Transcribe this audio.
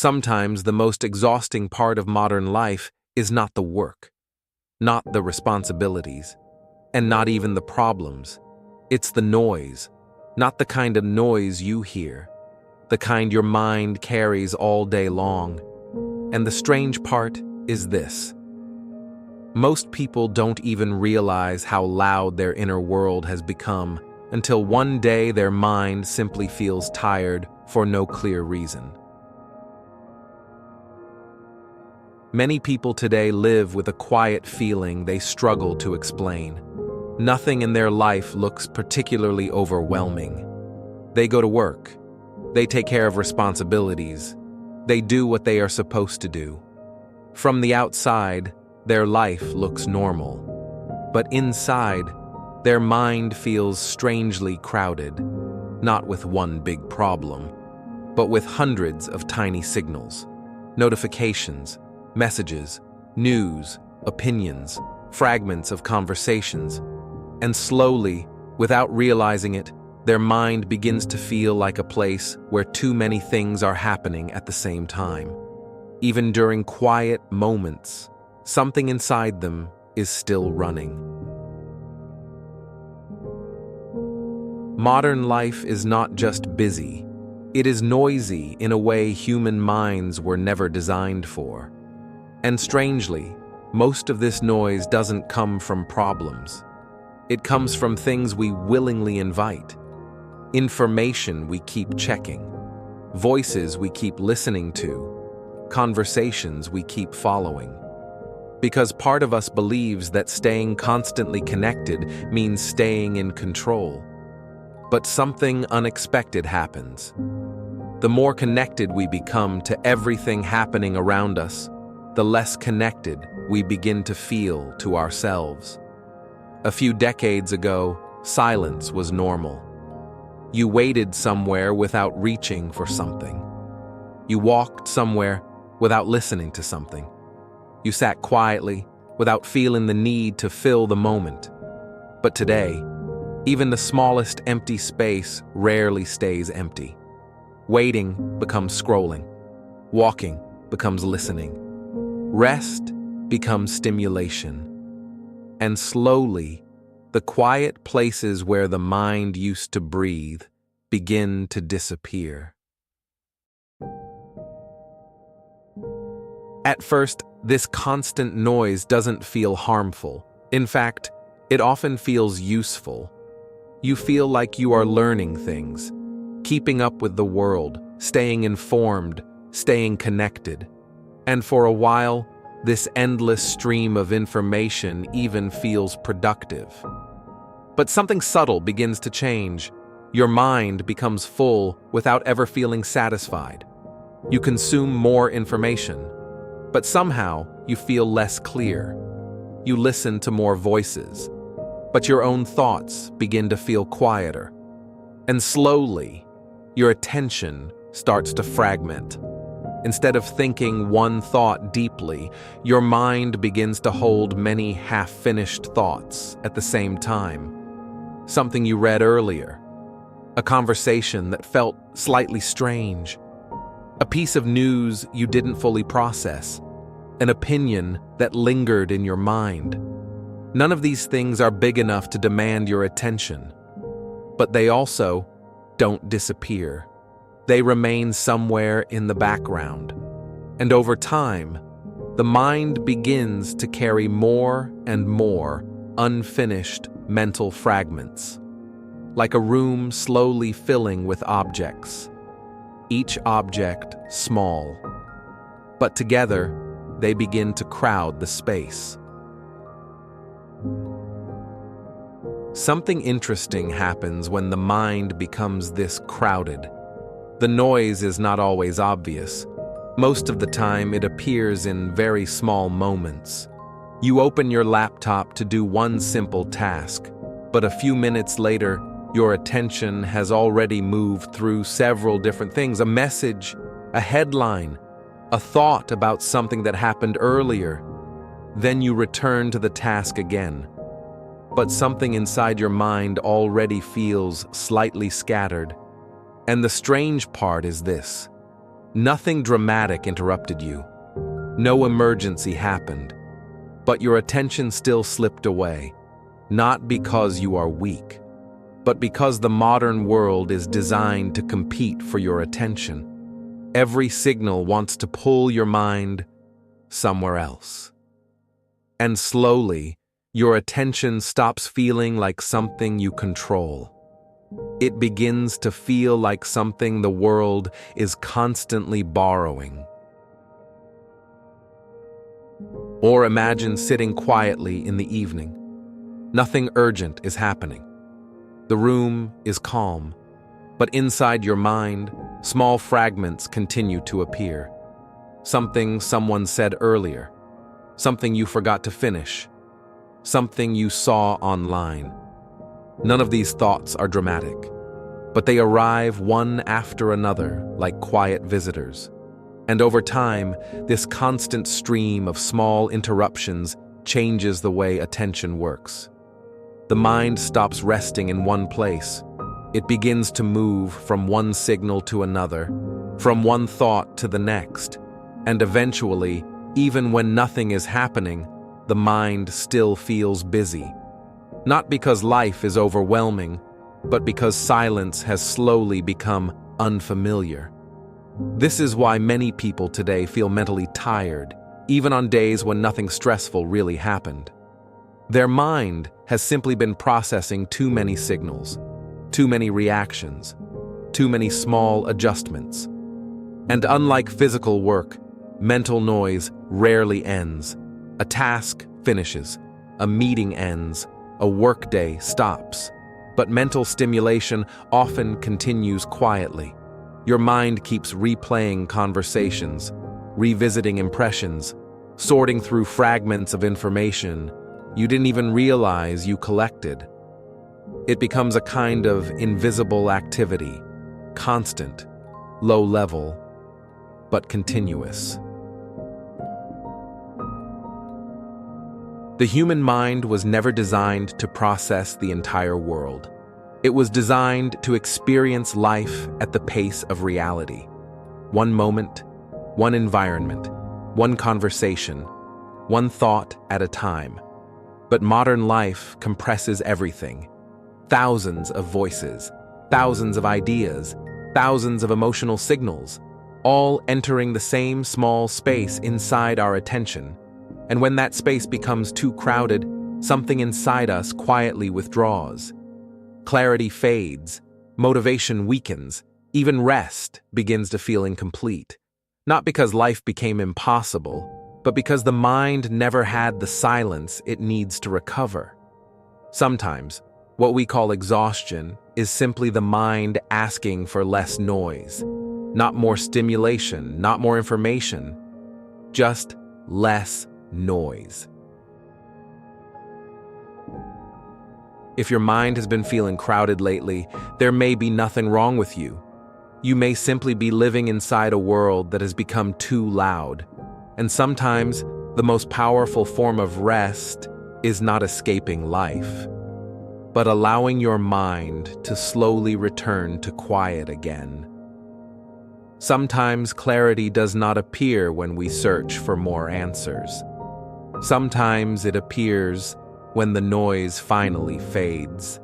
Sometimes the most exhausting part of modern life is not the work, not the responsibilities, and not even the problems. It's the noise, not the kind of noise you hear, the kind your mind carries all day long. And the strange part is this. Most people don't even realize how loud their inner world has become until one day their mind simply feels tired for no clear reason. Many people today live with a quiet feeling they struggle to explain. Nothing in their life looks particularly overwhelming. They go to work. They take care of responsibilities. They do what they are supposed to do. From the outside, their life looks normal. But inside, their mind feels strangely crowded, not with one big problem, but with hundreds of tiny signals, notifications, messages, news, opinions, fragments of conversations. And slowly, without realizing it, their mind begins to feel like a place where too many things are happening at the same time. Even during quiet moments, something inside them is still running. Modern life is not just busy. It is noisy in a way human minds were never designed for. And strangely, most of this noise doesn't come from problems. It comes from things we willingly invite, information we keep checking, voices we keep listening to, conversations we keep following. Because part of us believes that staying constantly connected means staying in control. But something unexpected happens. The more connected we become to everything happening around us, the less connected we begin to feel to ourselves. A few decades ago, silence was normal. You waited somewhere without reaching for something. You walked somewhere without listening to something. You sat quietly without feeling the need to fill the moment. But today, even the smallest empty space rarely stays empty. Waiting becomes scrolling. Walking becomes listening. Rest becomes stimulation. And slowly, the quiet places where the mind used to breathe begin to disappear. At first, this constant noise doesn't feel harmful. In fact, it often feels useful. You feel like you are learning things, keeping up with the world, staying informed, staying connected. And for a while, this endless stream of information even feels productive. But something subtle begins to change. Your mind becomes full without ever feeling satisfied. You consume more information, but somehow you feel less clear. You listen to more voices, but your own thoughts begin to feel quieter. And slowly, your attention starts to fragment. Instead of thinking one thought deeply, your mind begins to hold many half-finished thoughts at the same time. Something you read earlier, a conversation that felt slightly strange, a piece of news you didn't fully process, an opinion that lingered in your mind. None of these things are big enough to demand your attention, but they also don't disappear. They remain somewhere in the background. And over time, the mind begins to carry more and more unfinished mental fragments, like a room slowly filling with objects, each object small. But together, they begin to crowd the space. Something interesting happens when the mind becomes this crowded. The noise is not always obvious. Most of the time, it appears in very small moments. You open your laptop to do one simple task, but a few minutes later, your attention has already moved through several different things: a message, a headline, a thought about something that happened earlier. Then you return to the task again. But something inside your mind already feels slightly scattered. And the strange part is this: Nothing dramatic interrupted you. No emergency happened. But your attention still slipped away, not because you are weak, but because the modern world is designed to compete for your attention. Every signal wants to pull your mind somewhere else. And slowly, your attention stops feeling like something you control. It begins to feel like something the world is constantly borrowing. Or imagine sitting quietly in the evening. Nothing urgent is happening. The room is calm, but inside your mind, small fragments continue to appear. Something someone said earlier, something you forgot to finish, something you saw online. None of these thoughts are dramatic, but they arrive one after another like quiet visitors. And over time, this constant stream of small interruptions changes the way attention works. The mind stops resting in one place. It begins to move from one signal to another, from one thought to the next. And eventually, even when nothing is happening, the mind still feels busy. Not because life is overwhelming, but because silence has slowly become unfamiliar. This is why many people today feel mentally tired, even on days when nothing stressful really happened. Their mind has simply been processing too many signals, too many reactions, too many small adjustments. And unlike physical work, mental noise rarely ends. A task finishes, a meeting ends, a workday stops. But mental stimulation often continues quietly. Your mind keeps replaying conversations, revisiting impressions, sorting through fragments of information you didn't even realize you collected. It becomes a kind of invisible activity, constant, low level, but continuous. The human mind was never designed to process the entire world. It was designed to experience life at the pace of reality. One moment, one environment, one conversation, one thought at a time. But modern life compresses everything. Thousands of voices, thousands of ideas, thousands of emotional signals, all entering the same small space inside our attention. And when that space becomes too crowded, something inside us quietly withdraws. Clarity fades, motivation weakens, even rest begins to feel incomplete. Not because life became impossible, but because the mind never had the silence it needs to recover. Sometimes, what we call exhaustion is simply the mind asking for less noise. Not more stimulation, not more information, just less noise. If your mind has been feeling crowded lately, there may be nothing wrong with you. You may simply be living inside a world that has become too loud. And sometimes, the most powerful form of rest is not escaping life, but allowing your mind to slowly return to quiet again. Sometimes clarity does not appear when we search for more answers. Sometimes it appears when the noise finally fades.